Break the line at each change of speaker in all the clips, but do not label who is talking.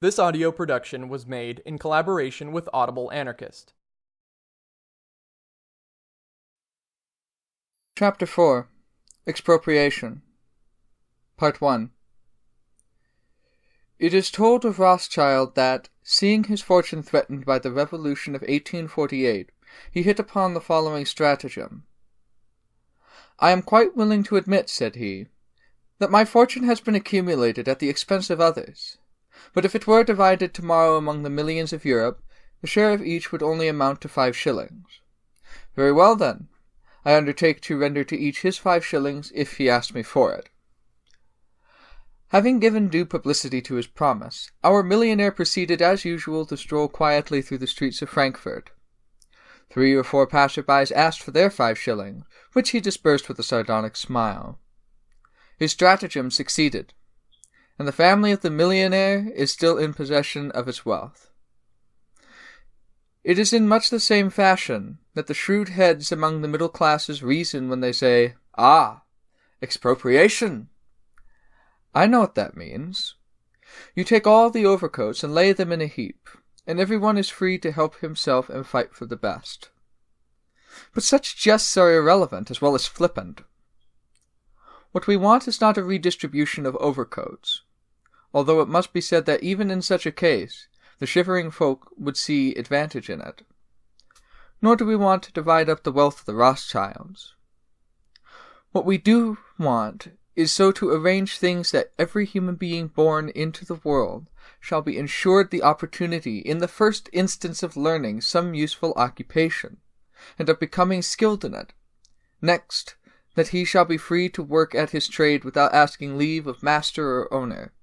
This audio production was made in collaboration with Audible Anarchist.
Chapter 4 Expropriation Part 1 It is told of Rothschild that, seeing his fortune threatened by the Revolution of 1848, he hit upon the following stratagem. "I am quite willing to admit," said he, "that my fortune has been accumulated at the expense of others. But if it were divided tomorrow among the millions of Europe, the share of each would only amount to 5 shillings. Very well, then. I undertake to render to each his 5 shillings if he asks me for it." Having given due publicity to his promise, our millionaire proceeded as usual to stroll quietly through the streets of Frankfurt. 3 or 4 passersby asked for their 5 shillings, which he disbursed with a sardonic smile. His stratagem succeeded, and the family of the millionaire is still in possession of its wealth. It is in much the same fashion that the shrewd heads among the middle classes reason when they say, "Ah, expropriation!" I know what that means. You take all the overcoats and lay them in a heap, and everyone is free to help himself and fight for the best. But such jests are irrelevant as well as flippant. What we want is not a redistribution of overcoats, although it must be said that even in such a case, the shivering folk would see advantage in it. Nor do we want to divide up the wealth of the Rothschilds. What we do want is so to arrange things that every human being born into the world shall be ensured the opportunity in the first instance of learning some useful occupation, and of becoming skilled in it. Next, that he shall be free to work at his trade without asking leave of master or owner,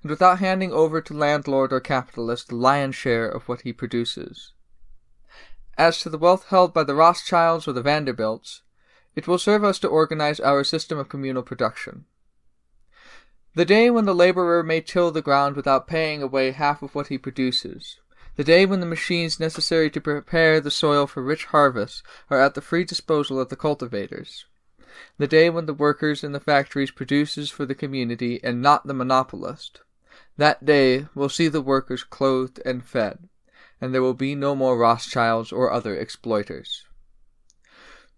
and without handing over to landlord or capitalist the lion's share of what he produces. As to the wealth held by the Rothschilds or the Vanderbilts, it will serve us to organize our system of communal production. The day when the laborer may till the ground without paying away half of what he produces, the day when the machines necessary to prepare the soil for rich harvests are at the free disposal of the cultivators, the day when the workers in the factories produces for the community and not the monopolist, that day will see the workers clothed and fed, and there will be no more Rothschilds or other exploiters.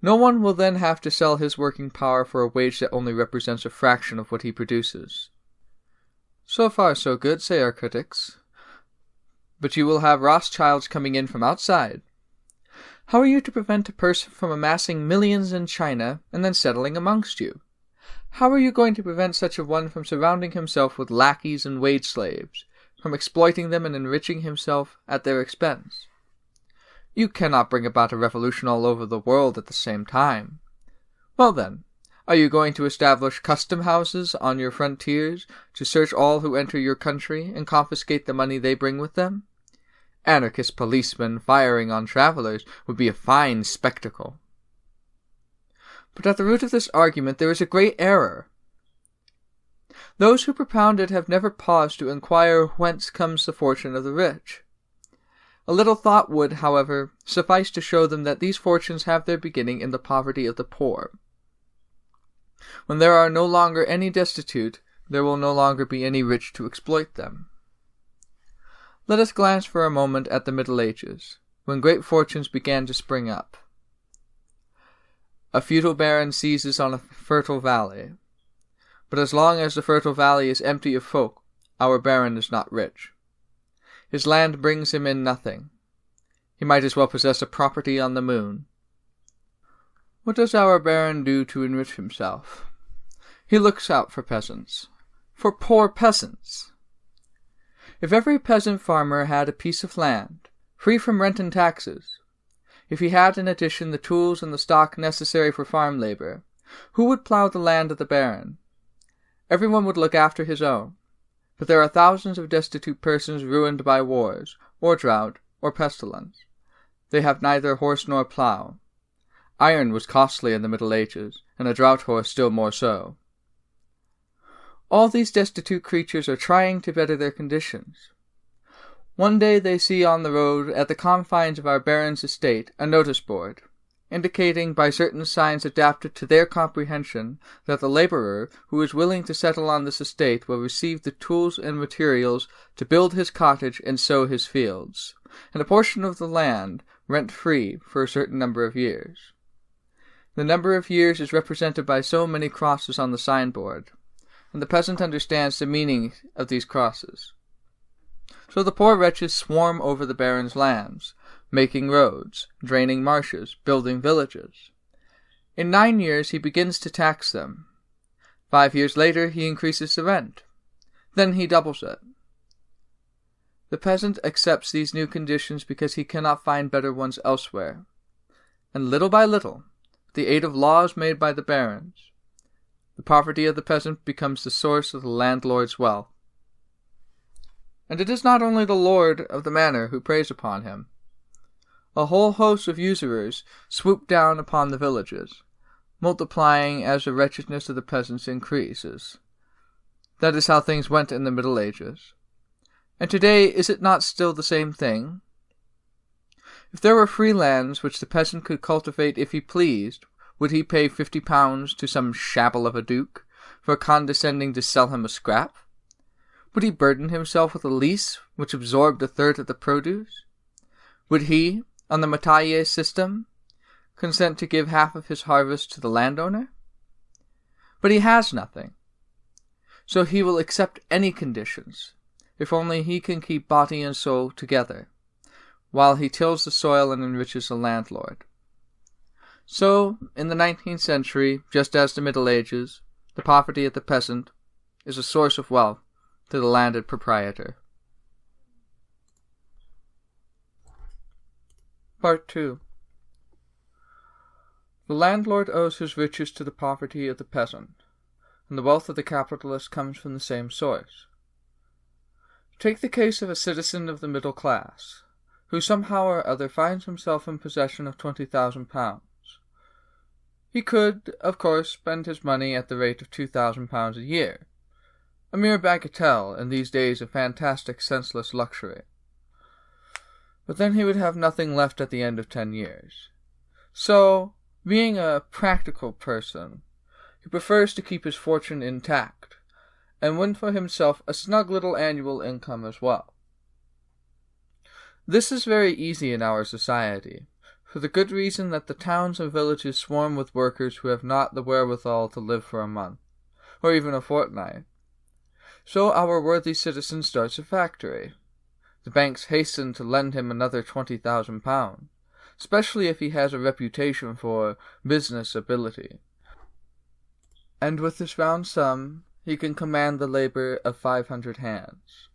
No one will then have to sell his working power for a wage that only represents a fraction of what he produces. So far so good, say our critics. But you will have Rothschilds coming in from outside. How are you to prevent a person from amassing millions in China and then settling amongst you? How are you going to prevent such a one from surrounding himself with lackeys and wage slaves, from exploiting them and enriching himself at their expense? You cannot bring about a revolution all over the world at the same time. Well then, are you going to establish custom houses on your frontiers to search all who enter your country and confiscate the money they bring with them? Anarchist policemen firing on travelers would be a fine spectacle. But at the root of this argument there is a great error. Those who propound it have never paused to inquire whence comes the fortune of the rich. A little thought would, however, suffice to show them that these fortunes have their beginning in the poverty of the poor. When there are no longer any destitute, there will no longer be any rich to exploit them. Let us glance for a moment at the Middle Ages, when great fortunes began to spring up. A feudal baron seizes on a fertile valley. But as long as the fertile valley is empty of folk, our baron is not rich. His land brings him in nothing. He might as well possess a property on the moon. What does our baron do to enrich himself? He looks out for peasants. For poor peasants! If every peasant farmer had a piece of land, free from rent and taxes, if he had in addition the tools and the stock necessary for farm labor, who would plow the land of the baron? Everyone would look after his own, but there are thousands of destitute persons ruined by wars, or drought, or pestilence. They have neither horse nor plow. Iron was costly in the Middle Ages, and a draught horse still more so. All these destitute creatures are trying to better their conditions. One day they see on the road, at the confines of our baron's estate, a notice board. indicating by certain signs adapted to their comprehension that the laborer who is willing to settle on this estate will receive the tools and materials to build his cottage and sow his fields, and a portion of the land rent-free for a certain number of years. The number of years is represented by so many crosses on the signboard, and the peasant understands the meaning of these crosses. So the poor wretches swarm over the baron's lands, making roads, draining marshes, building villages. In 9 years he begins to tax them. 5 years later he increases the rent. Then he doubles it. The peasant accepts these new conditions because he cannot find better ones elsewhere. And little by little, with the aid of laws made by the barons, the poverty of the peasant becomes the source of the landlord's wealth. And it is not only the lord of the manor who preys upon him. A whole host of usurers swoop down upon the villages, multiplying as the wretchedness of the peasants increases. That is how things went in the Middle Ages. And today, is it not still the same thing? If there were free lands which the peasant could cultivate if he pleased, would he pay £50 to some shabble of a duke for condescending to sell him a scrap? Would he burden himself with a lease which absorbed a third of the produce? Would he, on the métayer system, consent to give half of his harvest to the landowner? But he has nothing, so he will accept any conditions, if only he can keep body and soul together, while he tills the soil and enriches the landlord. So, in the 19th century, just as the Middle Ages, the poverty of the peasant is a source of wealth to the landed proprietor. Part 2. The landlord owes his riches to the poverty of the peasant, and the wealth of the capitalist comes from the same source. Take the case of a citizen of the middle class, who somehow or other finds himself in possession of £20,000. He could, of course, spend his money at the rate of £2,000 a year, a mere bagatelle in these days of fantastic senseless luxury. But then he would have nothing left at the end of 10 years. So, being a practical person, he prefers to keep his fortune intact, and win for himself a snug little annual income as well. This is very easy in our society, for the good reason that the towns and villages swarm with workers who have not the wherewithal to live for a month, or even a fortnight. So our worthy citizen starts a factory. The banks hasten to lend him another £20,000, especially if he has a reputation for business ability. And with this round sum, he can command the labor of 500 hands.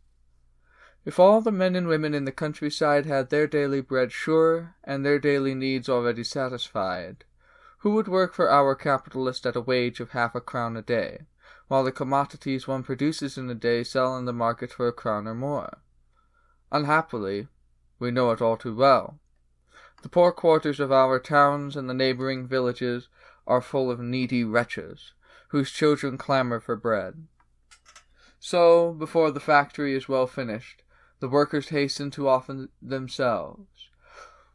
If all the men and women in the countryside had their daily bread sure and their daily needs already satisfied, who would work for our capitalist at a wage of half a crown a day, while the commodities one produces in a day sell in the market for a crown or more? Unhappily, we know it all too well. The poor quarters of our towns and the neighboring villages are full of needy wretches, whose children clamor for bread. So, before the factory is well finished, the workers hasten to offer themselves.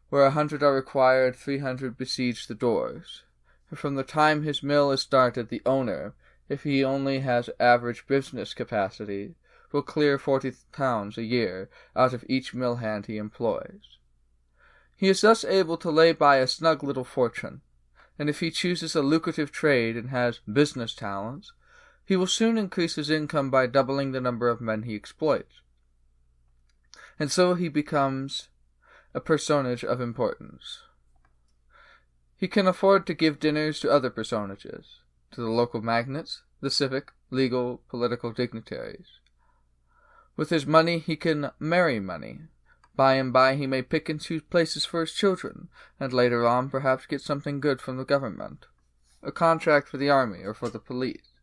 Where 100 are required, 300 besiege the doors. And from the time his mill is started, the owner, if he only has average business capacity, will clear £40 a year out of each mill hand he employs. He is thus able to lay by a snug little fortune, and if he chooses a lucrative trade and has business talents, he will soon increase his income by doubling the number of men he exploits. And so he becomes a personage of importance. He can afford to give dinners to other personages, to the local magnates, the civic, legal, political dignitaries. With his money he can marry money. By and by he may pick and choose places for his children, and later on perhaps get something good from the government, a contract for the army or for the police.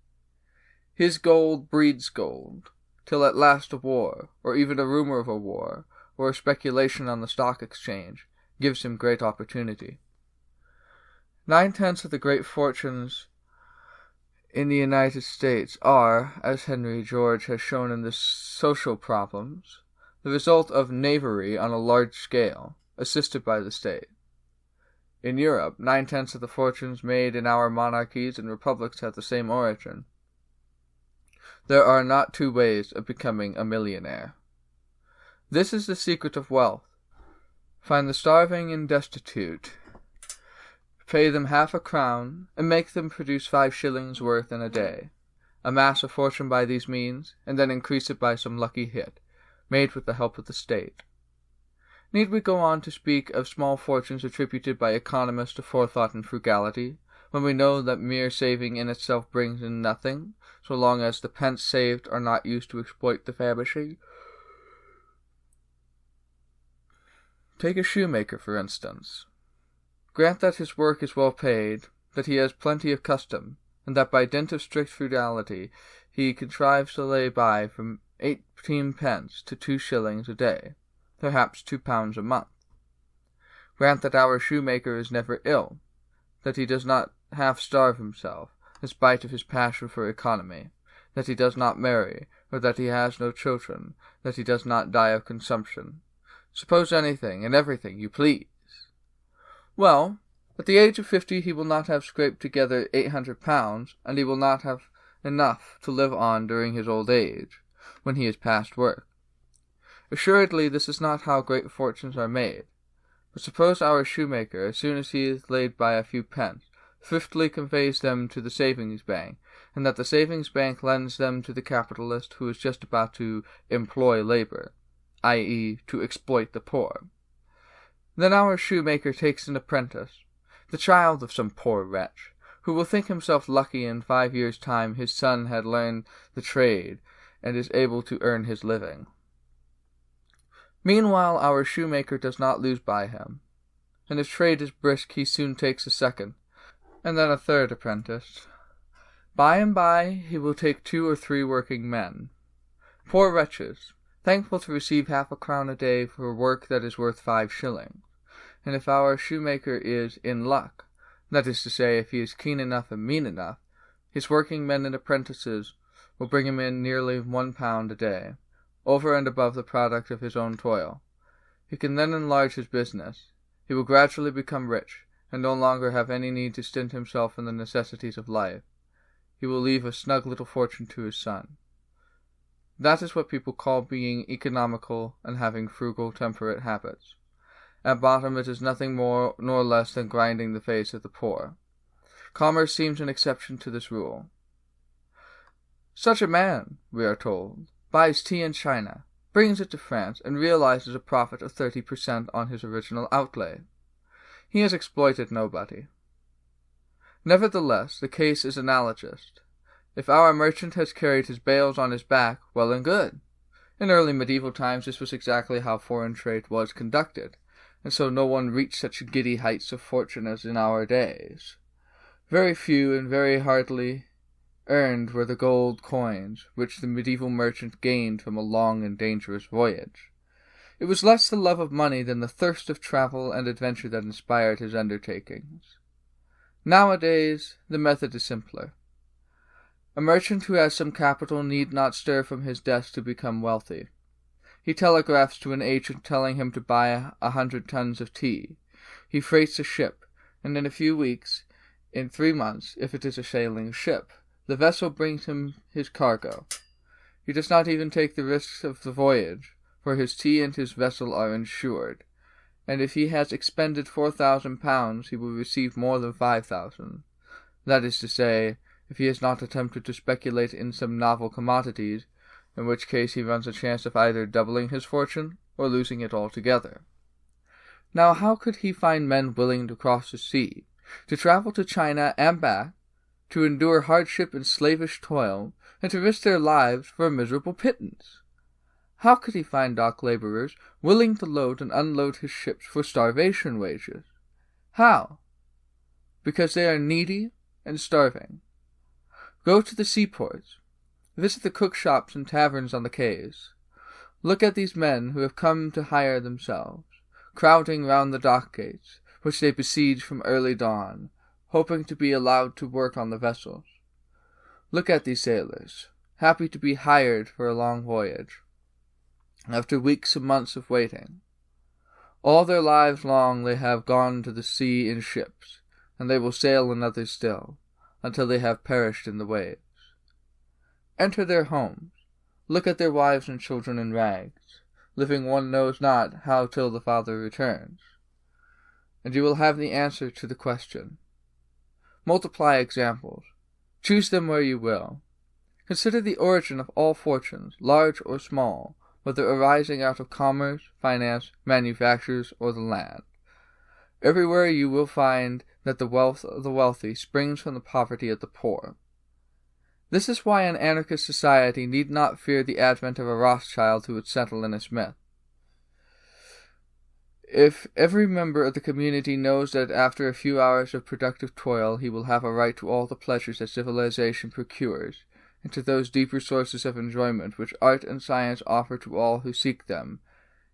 His gold breeds gold, till at last a war, or even a rumor of a war, or a speculation on the stock exchange, gives him great opportunity. 9/10 of the great fortunes in the United States are, as Henry George has shown in the Social Problems, the result of knavery on a large scale, assisted by the state. In Europe, 9/10 of the fortunes made in our monarchies and republics have the same origin. There are not two ways of becoming a millionaire. This is the secret of wealth. Find the starving and destitute, pay them half a crown, and make them produce 5 shillings worth in a day. Amass a fortune by these means, and then increase it by some lucky hit, made with the help of the state. Need we go on to speak of small fortunes attributed by economists to forethought and frugality, when we know that mere saving in itself brings in nothing, so long as the pence saved are not used to exploit the famishing? Take a shoemaker, for instance. Grant that his work is well paid, that he has plenty of custom, and that by dint of strict frugality he contrives to lay by from 18 pence to 2 shillings a day, perhaps £2 a month. Grant that our shoemaker is never ill, that he does not half-starve himself, in spite of his passion for economy, that he does not marry, or that he has no children, that he does not die of consumption. Suppose anything and everything you please. Well, at the age of 50 he will not have scraped together £800, and he will not have enough to live on during his old age, when he is past work. Assuredly, this is not how great fortunes are made. But suppose our shoemaker, as soon as he is laid by a few pence, thriftily conveys them to the savings bank, and that the savings bank lends them to the capitalist who is just about to employ labor, i.e., to exploit the poor. Then our shoemaker takes an apprentice, the child of some poor wretch, who will think himself lucky in 5 years' time his son had learned the trade and is able to earn his living. Meanwhile our shoemaker does not lose by him, and if trade is brisk he soon takes a second, and then a third apprentice. By and by he will take 2 or 3 working men, poor wretches, thankful to receive half a crown a day for work that is worth 5 shillings. And if our shoemaker is in luck, that is to say, if he is keen enough and mean enough, his working men and apprentices will bring him in nearly £1 a day, over and above the product of his own toil. He can then enlarge his business. He will gradually become rich, and no longer have any need to stint himself in the necessities of life. He will leave a snug little fortune to his son. That is what people call being economical and having frugal, temperate habits. At bottom it is nothing more nor less than grinding the face of the poor. Commerce seems an exception to this rule. Such a man, we are told, buys tea in China, brings it to France, and realizes a profit of 30% on his original outlay. He has exploited nobody. Nevertheless, the case is analogous. If our merchant has carried his bales on his back, well and good. In early medieval times this was exactly how foreign trade was conducted, and so no one reached such giddy heights of fortune as in our days. Very few and very hardly earned were the gold coins which the medieval merchant gained from a long and dangerous voyage. It was less the love of money than the thirst of travel and adventure that inspired his undertakings. Nowadays the method is simpler. A merchant who has some capital need not stir from his desk to become wealthy. He telegraphs to an agent telling him to buy 100 tons of tea. He freights a ship, and in a few weeks, in 3 months, if it is a sailing ship, the vessel brings him his cargo. He does not even take the risks of the voyage, for his tea and his vessel are insured, and if he has expended £4,000 he will receive more than 5,000. That is to say, if he has not attempted to speculate in some novel commodities, in which case he runs a chance of either doubling his fortune or losing it altogether. Now how could he find men willing to cross the sea, to travel to China and back, to endure hardship and slavish toil, and to risk their lives for a miserable pittance? How could he find dock laborers willing to load and unload his ships for starvation wages? How? Because they are needy and starving. Go to the seaports. Visit the cook-shops and taverns on the quays. Look at these men who have come to hire themselves, crowding round the dock gates, which they besiege from early dawn, hoping to be allowed to work on the vessels. Look at these sailors, happy to be hired for a long voyage, after weeks and months of waiting. All their lives long they have gone to the sea in ships, and they will sail in others still, until they have perished in the waves. Enter their homes, look at their wives and children in rags, living one knows not how till the father returns, and you will have the answer to the question. Multiply examples. Choose them where you will. Consider the origin of all fortunes, large or small, whether arising out of commerce, finance, manufactures, or the land. Everywhere you will find that the wealth of the wealthy springs from the poverty of the poor. This is why an anarchist society need not fear the advent of a Rothschild who would settle in its myth. If every member of the community knows that after a few hours of productive toil he will have a right to all the pleasures that civilization procures, and to those deeper sources of enjoyment which art and science offer to all who seek them,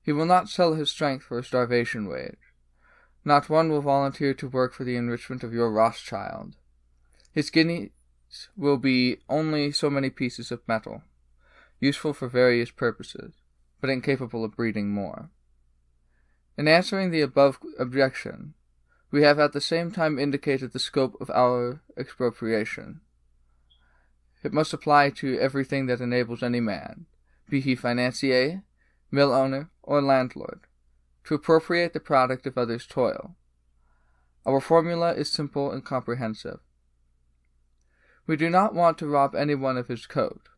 he will not sell his strength for a starvation wage. Not one will volunteer to work for the enrichment of your Rothschild. His guineas will be only so many pieces of metal, useful for various purposes, but incapable of breeding more. In answering the above objection, we have at the same time indicated the scope of our expropriation. It must apply to everything that enables any man, be he financier, mill owner, or landlord, to appropriate the product of others' toil. Our formula is simple and comprehensive. We do not want to rob anyone of his coat,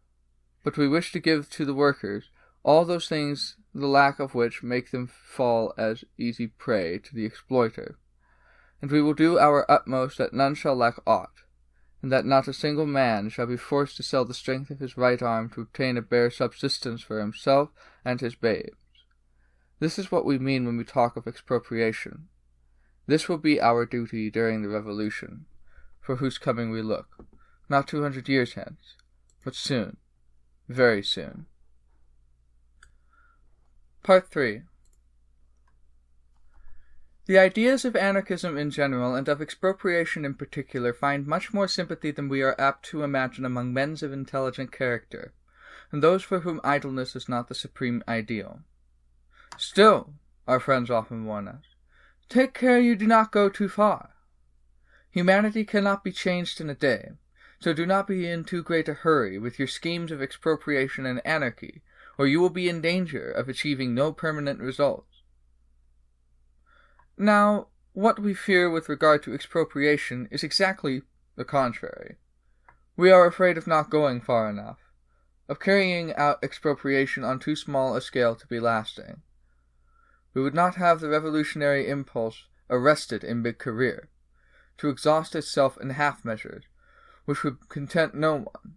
but we wish to give to the workers all those things the lack of which make them fall as easy prey to the exploiter, and we will do our utmost that none shall lack aught, and that not a single man shall be forced to sell the strength of his right arm to obtain a bare subsistence for himself and his babes. This is what we mean when we talk of expropriation. This will be our duty during the Revolution, for whose coming we look, not 200 years hence, but soon, very soon. Part 3. The ideas of anarchism in general and of expropriation in particular find much more sympathy than we are apt to imagine among men of intelligent character, and those for whom idleness is not the supreme ideal. Still, our friends often warn us, take care you do not go too far. Humanity cannot be changed in a day, so do not be in too great a hurry with your schemes of expropriation and anarchy, or you will be in danger of achieving no permanent results. Now, what we fear with regard to expropriation is exactly the contrary. We are afraid of not going far enough, of carrying out expropriation on too small a scale to be lasting. We would not have the revolutionary impulse arrested in mid-career, to exhaust itself in half-measures, which would content no one,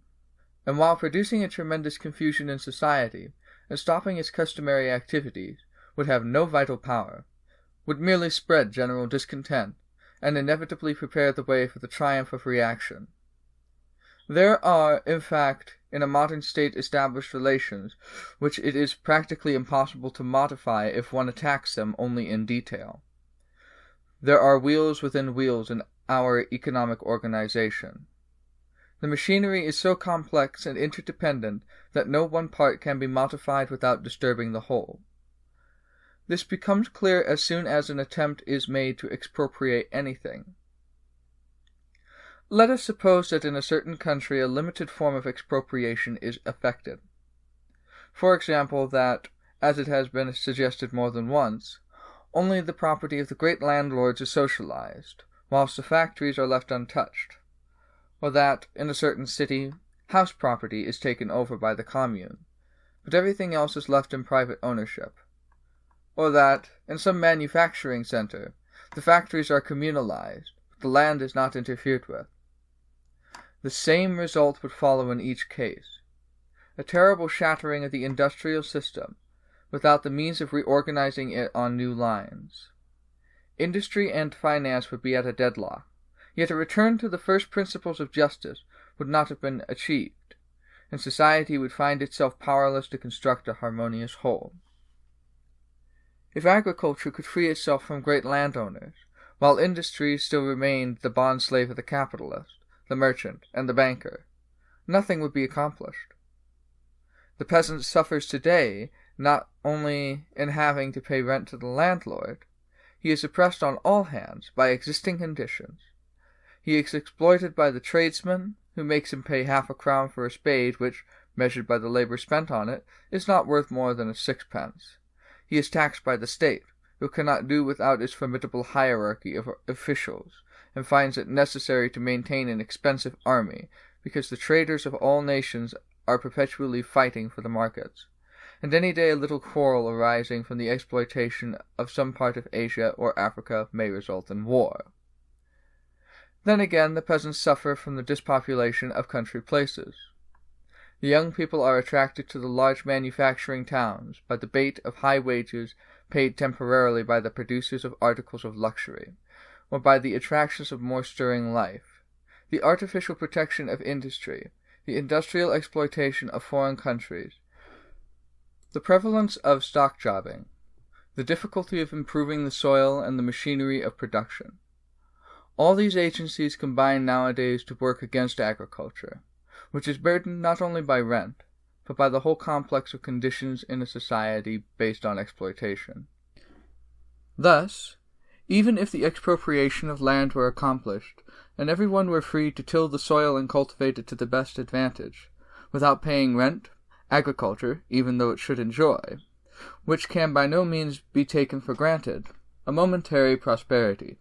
and while producing a tremendous confusion in society, and stopping its customary activities, would have no vital power, would merely spread general discontent, and inevitably prepare the way for the triumph of reaction. There are, in fact, in a modern state established relations which it is practically impossible to modify if one attacks them only in detail. There are wheels within wheels in our economic organization. The machinery is so complex and interdependent that no one part can be modified without disturbing the whole. This becomes clear as soon as an attempt is made to expropriate anything. Let us suppose that in a certain country a limited form of expropriation is effected. For example, that, as it has been suggested more than once, only the property of the great landlords is socialized, whilst the factories are left untouched, or that, in a certain city, house property is taken over by the commune, but everything else is left in private ownership, or that, in some manufacturing center, the factories are communalized, but the land is not interfered with. The same result would follow in each case: a terrible shattering of the industrial system, without the means of reorganizing it on new lines. Industry and finance would be at a deadlock, yet a return to the first principles of justice would not have been achieved, and society would find itself powerless to construct a harmonious whole. If agriculture could free itself from great landowners, while industry still remained the bond-slave of the capitalist, the merchant, and the banker, nothing would be accomplished. The peasant suffers today not only in having to pay rent to the landlord, he is oppressed on all hands by existing conditions. He is exploited by the tradesman, who makes him pay half a crown for a spade which, measured by the labor spent on it, is not worth more than a sixpence. He is taxed by the state, who cannot do without its formidable hierarchy of officials, and finds it necessary to maintain an expensive army, because the traders of all nations are perpetually fighting for the markets, and any day a little quarrel arising from the exploitation of some part of Asia or Africa may result in war. Then again, the peasants suffer from the dispopulation of country places. The young people are attracted to the large manufacturing towns by the bait of high wages paid temporarily by the producers of articles of luxury, or by the attractions of more stirring life, the artificial protection of industry, the industrial exploitation of foreign countries, the prevalence of stock jobbing, the difficulty of improving the soil and the machinery of production. All these agencies combine nowadays to work against agriculture, which is burdened not only by rent, but by the whole complex of conditions in a society based on exploitation. Thus, even if the expropriation of land were accomplished, and everyone were free to till the soil and cultivate it to the best advantage, without paying rent, agriculture, even though it should enjoy, which can by no means be taken for granted, a momentary prosperity,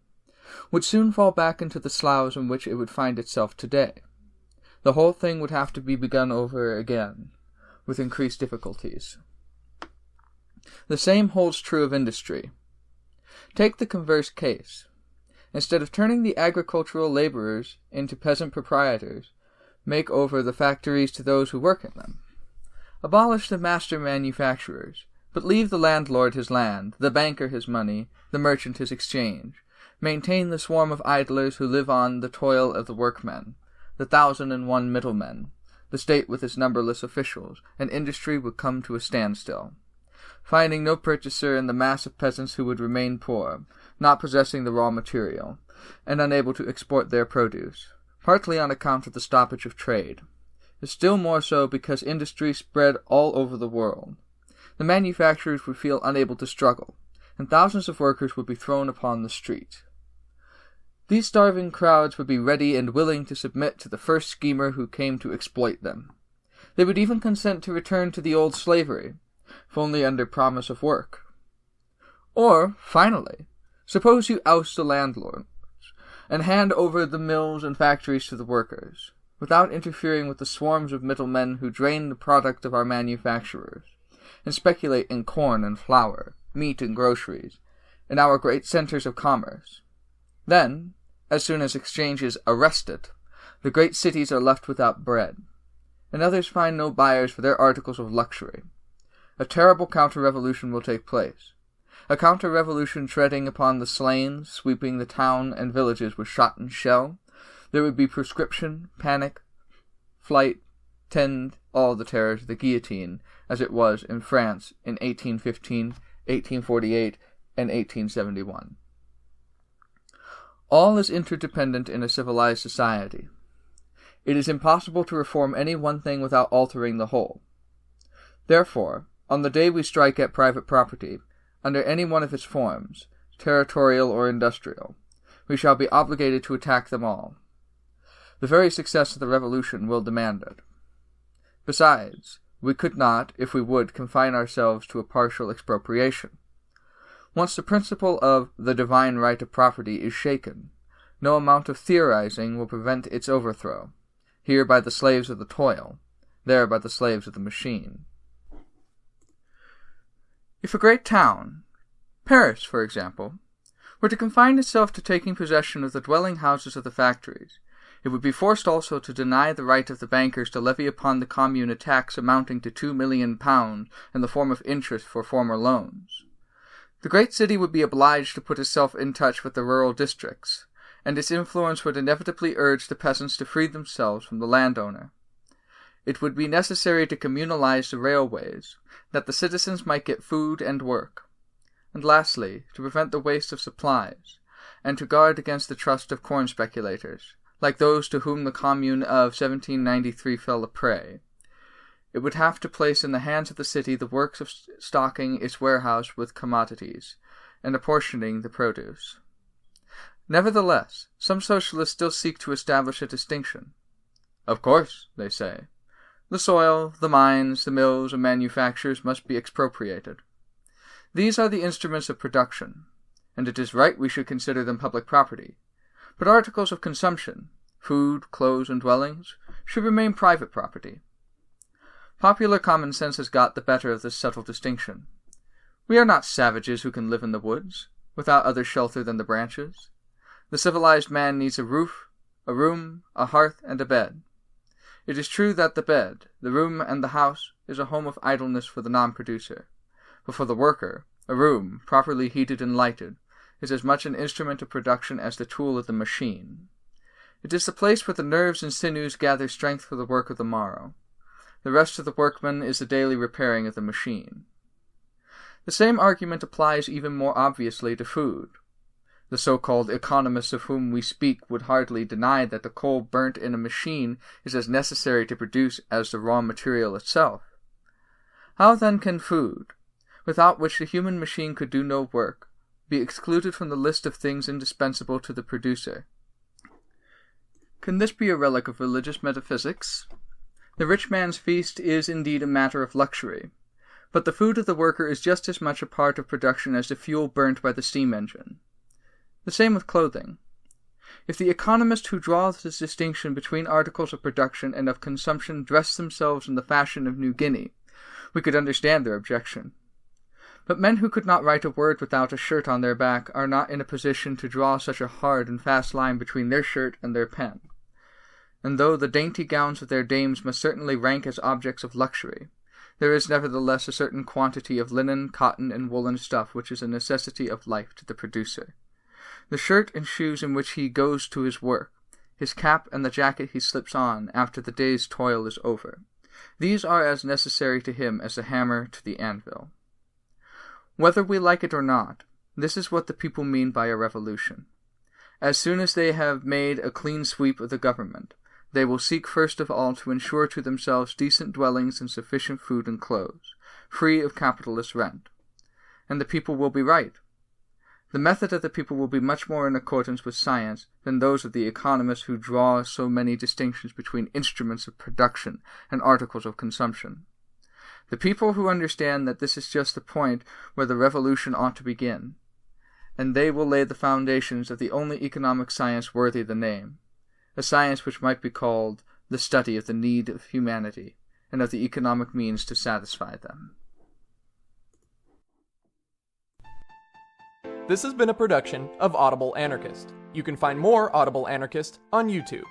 would soon fall back into the sloughs in which it would find itself today. The whole thing would have to be begun over again, with increased difficulties. The same holds true of industry. Take the converse case. Instead of turning the agricultural laborers into peasant proprietors, make over the factories to those who work in them. Abolish the master manufacturers, but leave the landlord his land, the banker his money, the merchant his exchange. Maintain the swarm of idlers who live on the toil of the workmen, the 1,001 middlemen, the state with its numberless officials, and industry would come to a standstill, finding no purchaser in the mass of peasants who would remain poor, not possessing the raw material, and unable to export their produce, partly on account of the stoppage of trade, but still more so because industry spread all over the world. The manufacturers would feel unable to struggle, and thousands of workers would be thrown upon the street. These starving crowds would be ready and willing to submit to the first schemer who came to exploit them. They would even consent to return to the old slavery, if only under promise of work. Or, finally, suppose you oust the landlords, and hand over the mills and factories to the workers, without interfering with the swarms of middlemen who drain the product of our manufacturers, and speculate in corn and flour, meat and groceries, in our great centers of commerce. Then, as soon as exchange is arrested, the great cities are left without bread, and others find no buyers for their articles of luxury. A terrible counter-revolution will take place, a counter-revolution treading upon the slain, sweeping the town and villages with shot and shell. There would be proscription, panic, flight, all the terrors of the guillotine, as it was in France in 1815, 1848, and 1871. All is interdependent in a civilized society. It is impossible to reform any one thing without altering the whole. Therefore, on the day we strike at private property, under any one of its forms, territorial or industrial, we shall be obligated to attack them all. The very success of the revolution will demand it. Besides, we could not, if we would, confine ourselves to a partial expropriation. Once the principle of the divine right of property is shaken, no amount of theorizing will prevent its overthrow, here by the slaves of the toil, there by the slaves of the machine. If a great town, Paris, for example, were to confine itself to taking possession of the dwelling houses of the factories, it would be forced also to deny the right of the bankers to levy upon the commune a tax amounting to £2 million in the form of interest for former loans. The great city would be obliged to put itself in touch with the rural districts, and its influence would inevitably urge the peasants to free themselves from the landowner. It would be necessary to communalize the railways, that the citizens might get food and work, and lastly, to prevent the waste of supplies, and to guard against the trust of corn speculators, like those to whom the Commune of 1793 fell a prey. It would have to place in the hands of the city the works of stocking its warehouse with commodities, and apportioning the produce. Nevertheless, some socialists still seek to establish a distinction. Of course, they say, the soil, the mines, the mills, and manufactures must be expropriated. These are the instruments of production, and it is right we should consider them public property. But articles of consumption, food, clothes, and dwellings, should remain private property. Popular common sense has got the better of this subtle distinction. We are not savages who can live in the woods, without other shelter than the branches. The civilized man needs a roof, a room, a hearth, and a bed. It is true that the bed, the room, and the house is a home of idleness for the non-producer, but for the worker, a room, properly heated and lighted, is as much an instrument of production as the tool of the machine. It is the place where the nerves and sinews gather strength for the work of the morrow. The rest of the workman is the daily repairing of the machine. The same argument applies even more obviously to food. The so-called economists of whom we speak would hardly deny that the coal burnt in a machine is as necessary to produce as the raw material itself. How then can food, without which the human machine could do no work, be excluded from the list of things indispensable to the producer? Can this be a relic of religious metaphysics? The rich man's feast is indeed a matter of luxury, but the food of the worker is just as much a part of production as the fuel burnt by the steam engine. The same with clothing. If the economists who draw this distinction between articles of production and of consumption dress themselves in the fashion of New Guinea, we could understand their objection. But men who could not write a word without a shirt on their back are not in a position to draw such a hard and fast line between their shirt and their pen. And though the dainty gowns of their dames must certainly rank as objects of luxury, there is nevertheless a certain quantity of linen, cotton, and woolen stuff which is a necessity of life to the producer. The shirt and shoes in which he goes to his work, his cap and the jacket he slips on after the day's toil is over, these are as necessary to him as the hammer to the anvil. Whether we like it or not, this is what the people mean by a revolution. As soon as they have made a clean sweep of the government, they will seek first of all to ensure to themselves decent dwellings and sufficient food and clothes, free of capitalist rent. And the people will be right. The method of the people will be much more in accordance with science than those of the economists who draw so many distinctions between instruments of production and articles of consumption. The people who understand that this is just the point where the revolution ought to begin, and they will lay the foundations of the only economic science worthy the name, a science which might be called the study of the need of humanity and of the economic means to satisfy them.
This has been a production of Audible Anarchist. You can find more Audible Anarchist on YouTube.